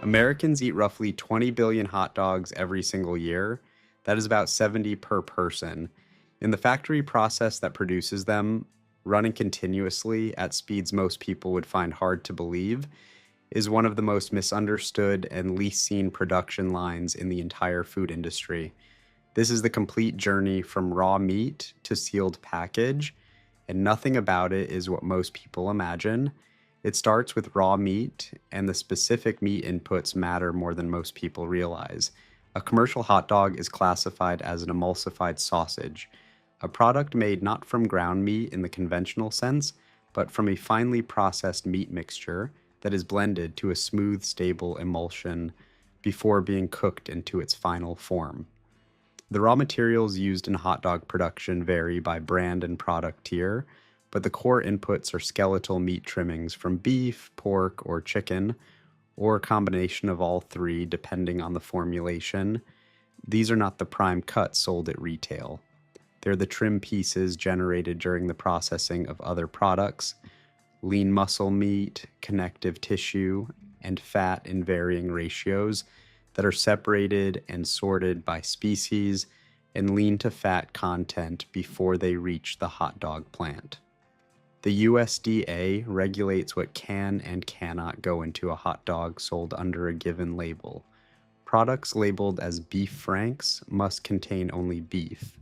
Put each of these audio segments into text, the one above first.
Americans eat roughly 20 billion hot dogs every single year. That is about 70 per person. In the factory process that produces them, running continuously at speeds most people would find hard to believe, is one of the most misunderstood and least seen production lines in the entire food industry. This is the complete journey from raw meat to sealed package, and nothing about it is what most people imagine. It starts with raw meat, and the specific meat inputs matter more than most people realize. A commercial hot dog is classified as an emulsified sausage, a product made not from ground meat in the conventional sense, but from a finely processed meat mixture that is blended to a smooth, stable emulsion before being cooked into its final form. The raw materials used in hot dog production vary by brand and product tier, but the core inputs are skeletal meat trimmings from beef, pork, or chicken, or a combination of all three depending on the formulation. These are not the prime cuts sold at retail. They're the trim pieces generated during the processing of other products, lean muscle meat, connective tissue, and fat in varying ratios that are separated and sorted by species and lean to fat content before they reach the hot dog plant. The USDA regulates what can and cannot go into a hot dog sold under a given label. Products labeled as beef franks must contain only beef.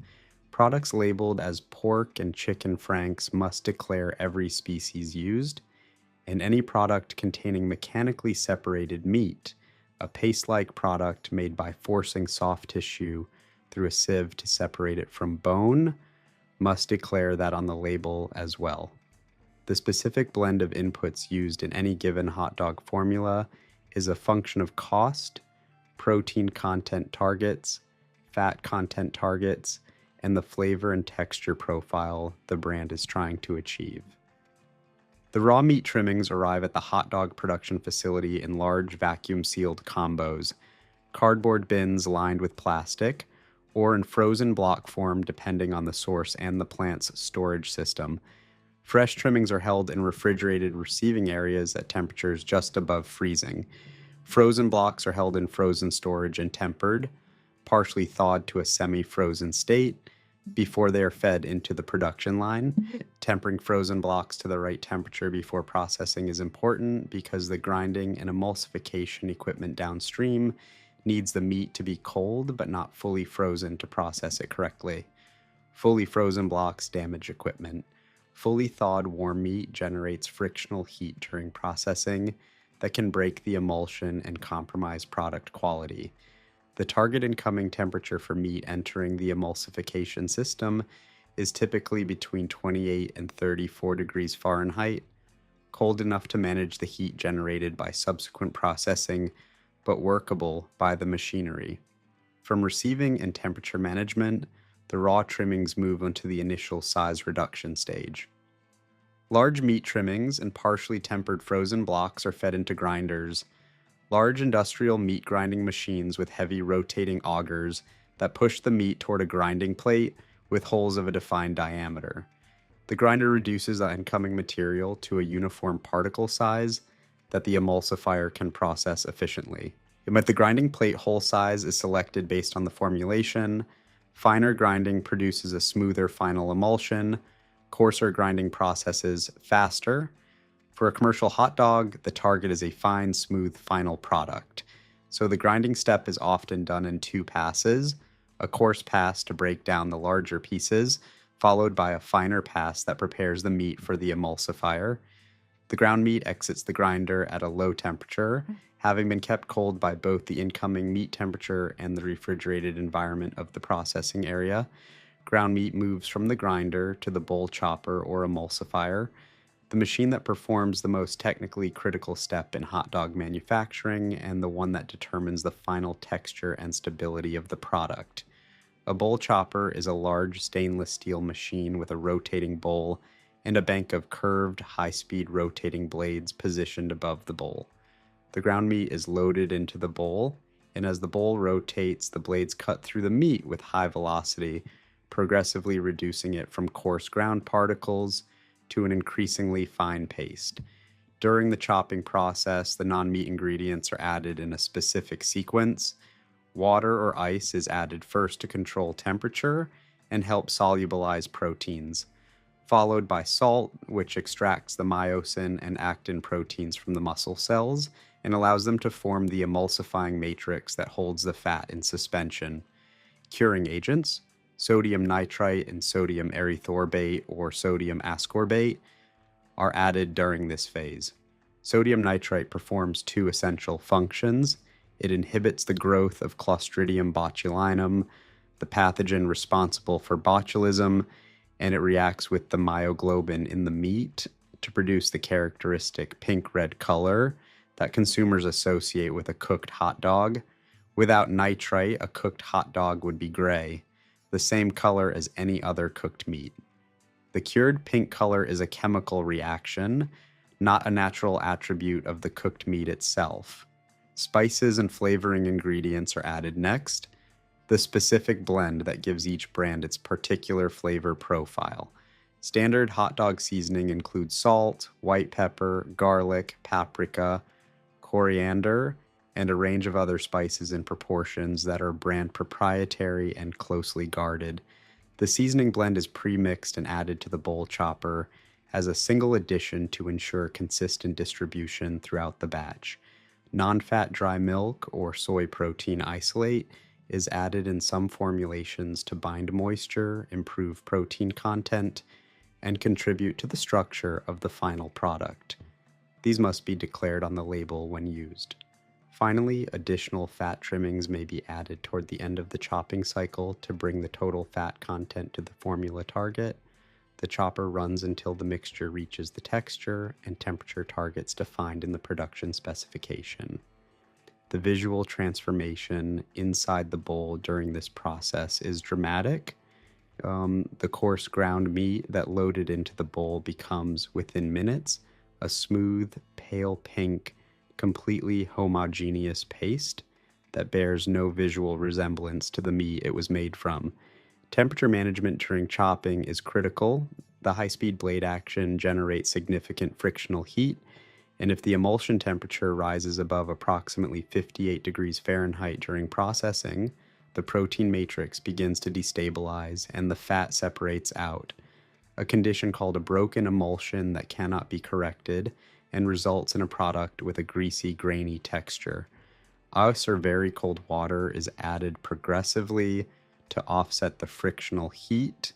Products labeled as pork and chicken franks must declare every species used, and any product containing mechanically separated meat, a paste-like product made by forcing soft tissue through a sieve to separate it from bone, must declare that on the label as well. The specific blend of inputs used in any given hot dog formula is a function of cost, protein content targets, fat content targets, and the flavor and texture profile the brand is trying to achieve. The raw meat trimmings arrive at the hot dog production facility in large vacuum-sealed combos, cardboard bins lined with plastic, or in frozen block form depending on the source and the plant's storage system. Fresh trimmings are held in refrigerated receiving areas at temperatures just above freezing. Frozen blocks are held in frozen storage and tempered, partially thawed to a semi-frozen state, before they are fed into the production line. Tempering frozen blocks to the right temperature before processing is important because the grinding and emulsification equipment downstream needs the meat to be cold but not fully frozen to process it correctly. Fully frozen blocks damage equipment. Fully thawed warm meat generates frictional heat during processing that can break the emulsion and compromise product quality. The target incoming temperature for meat entering the emulsification system is typically between 28 and 34 degrees Fahrenheit, cold enough to manage the heat generated by subsequent processing, but workable by the machinery. From receiving and temperature management, the raw trimmings move into the initial size reduction stage. Large meat trimmings and partially tempered frozen blocks are fed into grinders, large industrial meat grinding machines with heavy rotating augers that push the meat toward a grinding plate with holes of a defined diameter. The grinder reduces the incoming material to a uniform particle size that the emulsifier can process efficiently. But the grinding plate hole size is selected based on the formulation. Finer grinding produces a smoother final emulsion. Coarser grinding processes faster. For a commercial hot dog, the target is a fine, smooth final product. So the grinding step is often done in two passes, a coarse pass to break down the larger pieces, followed by a finer pass that prepares the meat for the emulsifier. The ground meat exits the grinder at a low temperature, having been kept cold by both the incoming meat temperature and the refrigerated environment of the processing area. Ground meat moves from the grinder to the bowl chopper or emulsifier, the machine that performs the most technically critical step in hot dog manufacturing and the one that determines the final texture and stability of the product. A bowl chopper is a large stainless steel machine with a rotating bowl and a bank of curved, high-speed rotating blades positioned above the bowl. The ground meat is loaded into the bowl, and as the bowl rotates, the blades cut through the meat with high velocity, progressively reducing it from coarse ground particles to an increasingly fine paste. During the chopping process, the non-meat ingredients are added in a specific sequence. Water or ice is added first to control temperature and help solubilize proteins, followed by salt, which extracts the myosin and actin proteins from the muscle cells and allows them to form the emulsifying matrix that holds the fat in suspension. Curing agents, sodium nitrite and sodium erythorbate or sodium ascorbate, are added during this phase. Sodium nitrite performs two essential functions. It inhibits the growth of Clostridium botulinum, the pathogen responsible for botulism, and it reacts with the myoglobin in the meat to produce the characteristic pink-red color that consumers associate with a cooked hot dog. Without nitrite, a cooked hot dog would be gray, the same color as any other cooked meat. The cured pink color is a chemical reaction, not a natural attribute of the cooked meat itself. Spices and flavoring ingredients are added next, the specific blend that gives each brand its particular flavor profile. Standard hot dog seasoning includes salt, white pepper, garlic, paprika, coriander, and a range of other spices in proportions that are brand proprietary and closely guarded. The seasoning blend is pre-mixed and added to the bowl chopper as a single addition to ensure consistent distribution throughout the batch. Non-fat dry milk or soy protein isolate is added in some formulations to bind moisture, improve protein content, and contribute to the structure of the final product. These must be declared on the label when used. Finally, additional fat trimmings may be added toward the end of the chopping cycle to bring the total fat content to the formula target. The chopper runs until the mixture reaches the texture and temperature targets defined in the production specification. The visual transformation inside the bowl during this process is dramatic. The coarse ground meat that loaded into the bowl becomes, within minutes, a smooth, pale pink, completely homogeneous paste that bears no visual resemblance to the meat it was made from. Temperature management during chopping is critical. The high-speed blade action generates significant frictional heat, and if the emulsion temperature rises above approximately 58 degrees Fahrenheit during processing, the protein matrix begins to destabilize and the fat separates out, a condition called a broken emulsion that cannot be corrected and results in a product with a greasy, grainy texture. Ice or very cold water is added progressively to offset the frictional heat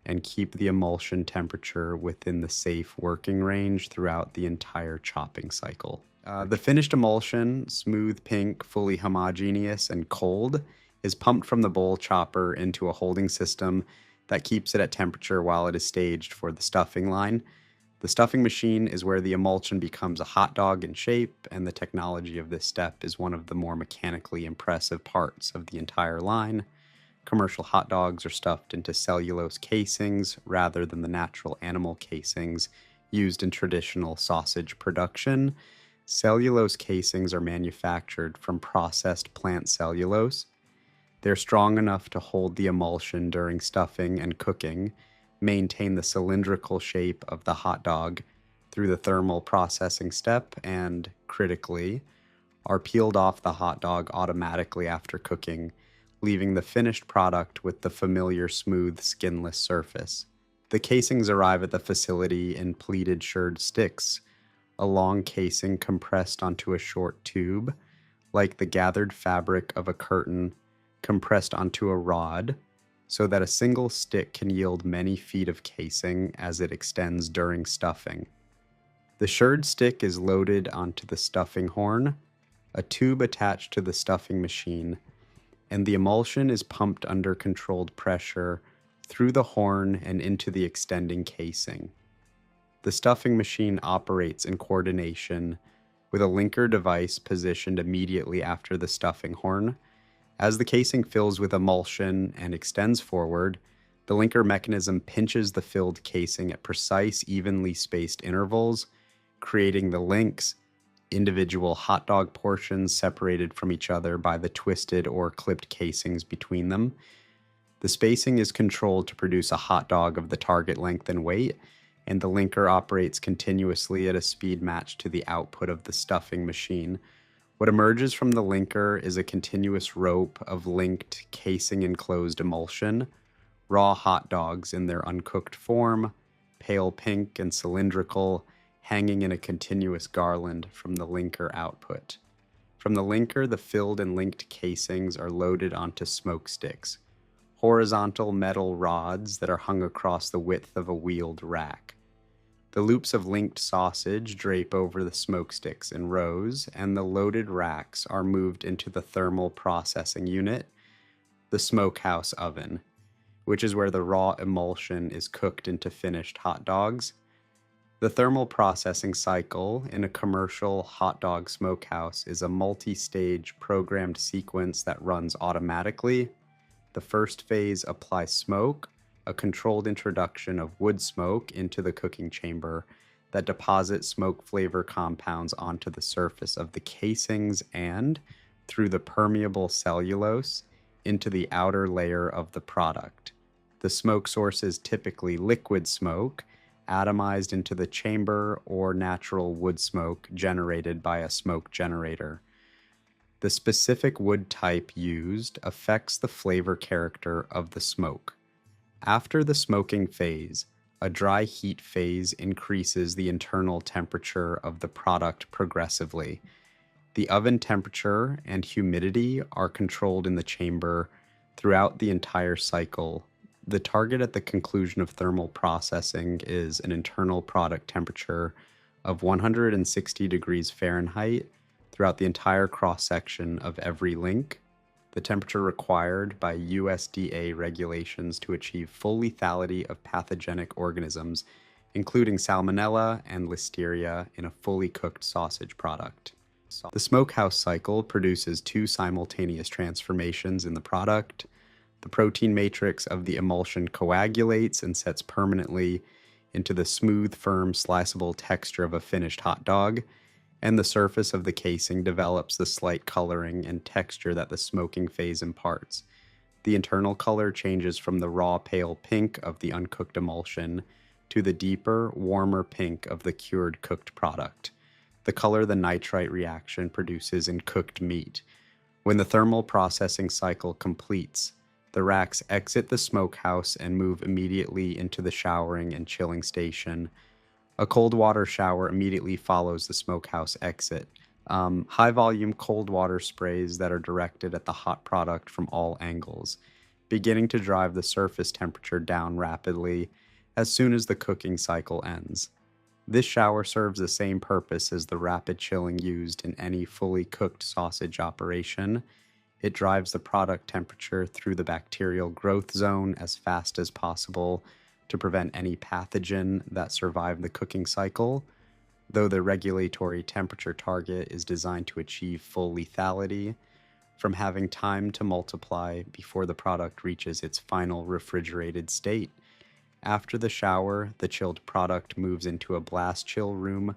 and keep the emulsion temperature within the safe working range throughout the entire chopping cycle. The finished emulsion, smooth pink, fully homogeneous, and cold, is pumped from the bowl chopper into a holding system that keeps it at temperature while it is staged for the stuffing line. The stuffing machine is where the emulsion becomes a hot dog in shape, and the technology of this step is one of the more mechanically impressive parts of the entire line. Commercial hot dogs are stuffed into cellulose casings rather than the natural animal casings used in traditional sausage production. Cellulose casings are manufactured from processed plant cellulose. They're strong enough to hold the emulsion during stuffing and cooking, maintain the cylindrical shape of the hot dog through the thermal processing step, and, critically, are peeled off the hot dog automatically after cooking, leaving the finished product with the familiar smooth, skinless surface. The casings arrive at the facility in pleated shirred sticks, a long casing compressed onto a short tube, like the gathered fabric of a curtain compressed onto a rod, so that a single stick can yield many feet of casing as it extends during stuffing. The shirred stick is loaded onto the stuffing horn, a tube attached to the stuffing machine, and the emulsion is pumped under controlled pressure through the horn and into the extending casing. The stuffing machine operates in coordination with a linker device positioned immediately after the stuffing horn. As the casing fills with emulsion and extends forward, the linker mechanism pinches the filled casing at precise, evenly spaced intervals, creating the links, individual hot dog portions separated from each other by the twisted or clipped casings between them. The spacing is controlled to produce a hot dog of the target length and weight, and the linker operates continuously at a speed matched to the output of the stuffing machine. What emerges from the linker is a continuous rope of linked casing enclosed emulsion, raw hot dogs in their uncooked form, pale pink and cylindrical, hanging in a continuous garland from the linker output. From the linker, the filled and linked casings are loaded onto smoke sticks, horizontal metal rods that are hung across the width of a wheeled rack. The loops of linked sausage drape over the smoke sticks in rows, and the loaded racks are moved into the thermal processing unit, the smokehouse oven, which is where the raw emulsion is cooked into finished hot dogs. The thermal processing cycle in a commercial hot dog smokehouse is a multi-stage programmed sequence that runs automatically. The first phase applies smoke, a controlled introduction of wood smoke into the cooking chamber that deposits smoke flavor compounds onto the surface of the casings and, through the permeable cellulose, into the outer layer of the product. The smoke source is typically liquid smoke, atomized into the chamber, or natural wood smoke generated by a smoke generator. The specific wood type used affects the flavor character of the smoke. After the smoking phase, a dry heat phase increases the internal temperature of the product progressively. The oven temperature and humidity are controlled in the chamber throughout the entire cycle. The target at the conclusion of thermal processing is an internal product temperature of 160 degrees Fahrenheit throughout the entire cross-section of every link, the temperature required by USDA regulations to achieve full lethality of pathogenic organisms, including Salmonella and Listeria, in a fully cooked sausage product. The smokehouse cycle produces two simultaneous transformations in the product. The protein matrix of the emulsion coagulates and sets permanently into the smooth, firm, sliceable texture of a finished hot dog, and the surface of the casing develops the slight coloring and texture that the smoking phase imparts. The internal color changes from the raw pale pink of the uncooked emulsion to the deeper, warmer pink of the cured cooked product, the color the nitrite reaction produces in cooked meat. When the thermal processing cycle completes, the racks exit the smokehouse and move immediately into the showering and chilling station. A cold water shower immediately follows the smokehouse exit. High-volume cold water sprays that are directed at the hot product from all angles, beginning to drive the surface temperature down rapidly as soon as the cooking cycle ends. This shower serves the same purpose as the rapid chilling used in any fully cooked sausage operation. It drives the product temperature through the bacterial growth zone as fast as possible to prevent any pathogen that survived the cooking cycle, though the regulatory temperature target is designed to achieve full lethality, from having time to multiply before the product reaches its final refrigerated state. After the shower, the chilled product moves into a blast chill room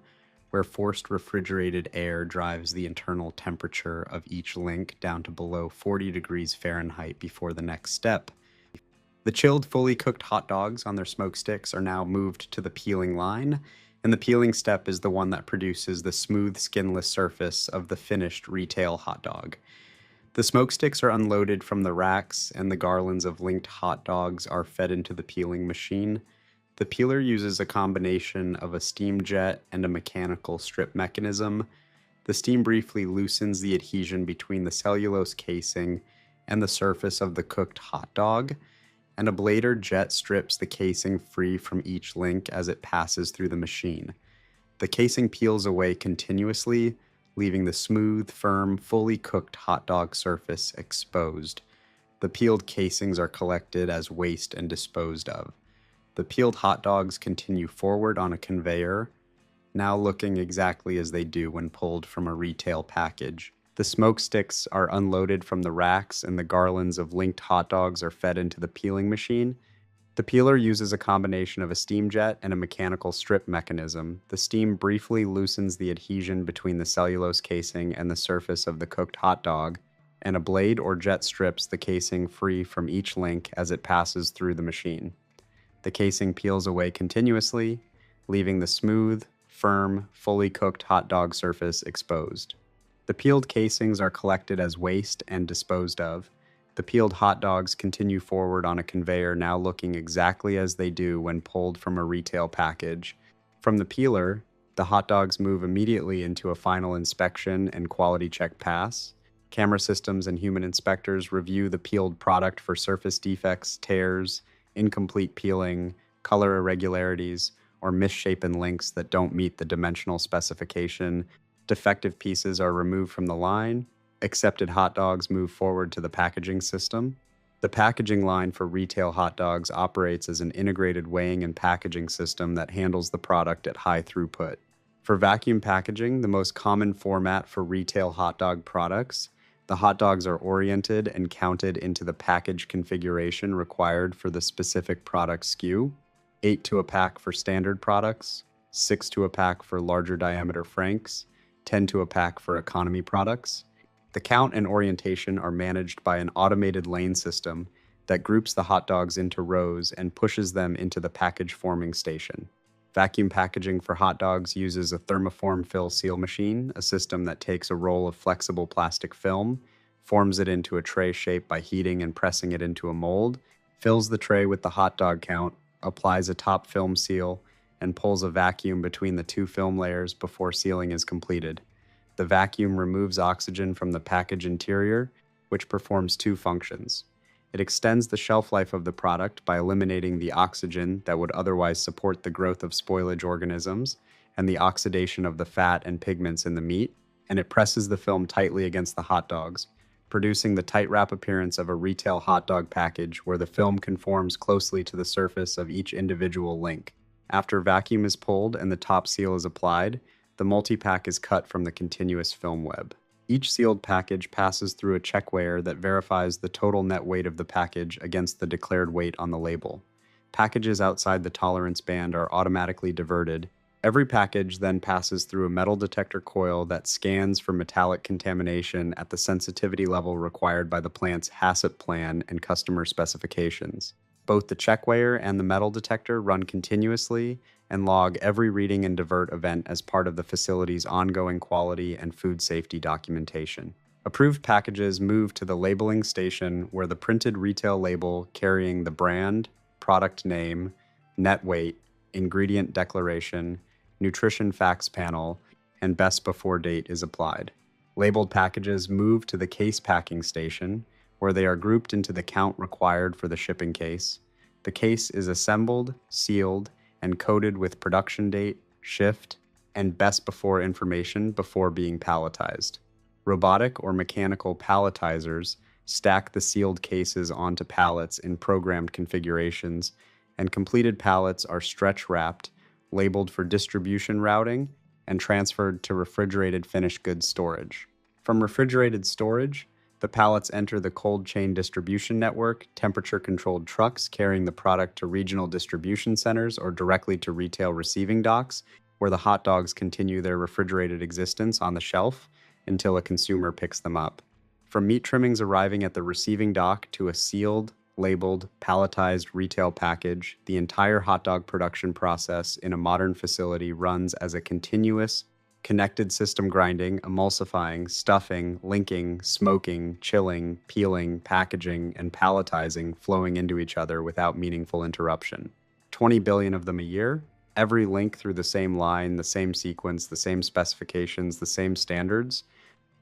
where forced refrigerated air drives the internal temperature of each link down to below 40 degrees Fahrenheit before the next step. The chilled, fully cooked hot dogs on their smoke sticks are now moved to the peeling line, and the peeling step is the one that produces the smooth, skinless surface of the finished retail hot dog. The smoke sticks are unloaded from the racks, and the garlands of linked hot dogs are fed into the peeling machine. The peeler uses a combination of a steam jet and a mechanical strip mechanism. The steam briefly loosens the adhesion between the cellulose casing and the surface of the cooked hot dog, and a blade or jet strips the casing free from each link as it passes through the machine. The casing peels away continuously, leaving the smooth, firm, fully cooked hot dog surface exposed. The peeled casings are collected as waste and disposed of. The peeled hot dogs continue forward on a conveyor, now looking exactly as they do when pulled from a retail package. The smoke sticks are unloaded from the racks, and the garlands of linked hot dogs are fed into the peeling machine. The peeler uses a combination of a steam jet and a mechanical strip mechanism. The steam briefly loosens the adhesion between the cellulose casing and the surface of the cooked hot dog, and a blade or jet strips the casing free from each link as it passes through the machine. The casing peels away continuously, leaving the smooth, firm, fully cooked hot dog surface exposed. The peeled casings are collected as waste and disposed of. The peeled hot dogs continue forward on a conveyor now looking exactly as they do when pulled from a retail package. From the peeler, the hot dogs move immediately into a final inspection and quality check pass. Camera systems and human inspectors review the peeled product for surface defects, tears, incomplete peeling, color irregularities, or misshapen links that don't meet the dimensional specification. Defective pieces are removed from the line. Accepted hot dogs move forward to the packaging system. The packaging line for retail hot dogs operates as an integrated weighing and packaging system that handles the product at high throughput. For vacuum packaging, the most common format for retail hot dog products, the hot dogs are oriented and counted into the package configuration required for the specific product SKU, 8 to a pack for standard products, 6 to a pack for larger diameter franks, 10 to a pack for economy products. The count and orientation are managed by an automated lane system that groups the hot dogs into rows and pushes them into the package forming station. Vacuum packaging for hot dogs uses a thermoform fill seal machine, a system that takes a roll of flexible plastic film, forms it into a tray shape by heating and pressing it into a mold, fills the tray with the hot dog count, applies a top film seal, and pulls a vacuum between the two film layers before sealing is completed. The vacuum removes oxygen from the package interior, which performs two functions. It extends the shelf life of the product by eliminating the oxygen that would otherwise support the growth of spoilage organisms and the oxidation of the fat and pigments in the meat, and it presses the film tightly against the hot dogs, producing the tight wrap appearance of a retail hot dog package where the film conforms closely to the surface of each individual link. After vacuum is pulled and the top seal is applied, the multi-pack is cut from the continuous film web. Each sealed package passes through a check weigher that verifies the total net weight of the package against the declared weight on the label. Packages outside the tolerance band are automatically diverted. Every package then passes through a metal detector coil that scans for metallic contamination at the sensitivity level required by the plant's HACCP plan and customer specifications. Both the check weigher and the metal detector run continuously and log every reading and divert event as part of the facility's ongoing quality and food safety documentation. Approved packages move to the labeling station where the printed retail label carrying the brand, product name, net weight, ingredient declaration, nutrition facts panel, and best before date is applied. Labeled packages move to the case packing station where they are grouped into the count required for the shipping case. The case is assembled, sealed, and coded with production date, shift, and best before information before being palletized. Robotic or mechanical palletizers stack the sealed cases onto pallets in programmed configurations, and completed pallets are stretch wrapped, labeled for distribution routing, and transferred to refrigerated finished goods storage. From refrigerated storage, the pallets enter the cold chain distribution network, temperature-controlled trucks carrying the product to regional distribution centers or directly to retail receiving docks, where the hot dogs continue their refrigerated existence on the shelf until a consumer picks them up. From meat trimmings arriving at the receiving dock to a sealed, labeled, palletized retail package, the entire hot dog production process in a modern facility runs as a continuous, connected system grinding, emulsifying, stuffing, linking, smoking, chilling, peeling, packaging, and palletizing flowing into each other without meaningful interruption. 20 billion of them a year, every link through the same line, the same sequence, the same specifications, the same standards.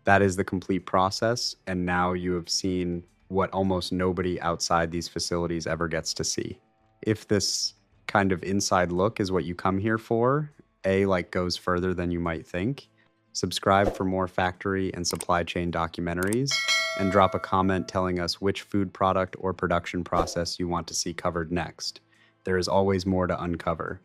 That is the complete process, and now you have seen what almost nobody outside these facilities ever gets to see. If this kind of inside look is what you come here for, goes further than you might think, subscribe for more factory and supply chain documentaries, and drop a comment telling us which food product or production process you want to see covered next. There is always more to uncover.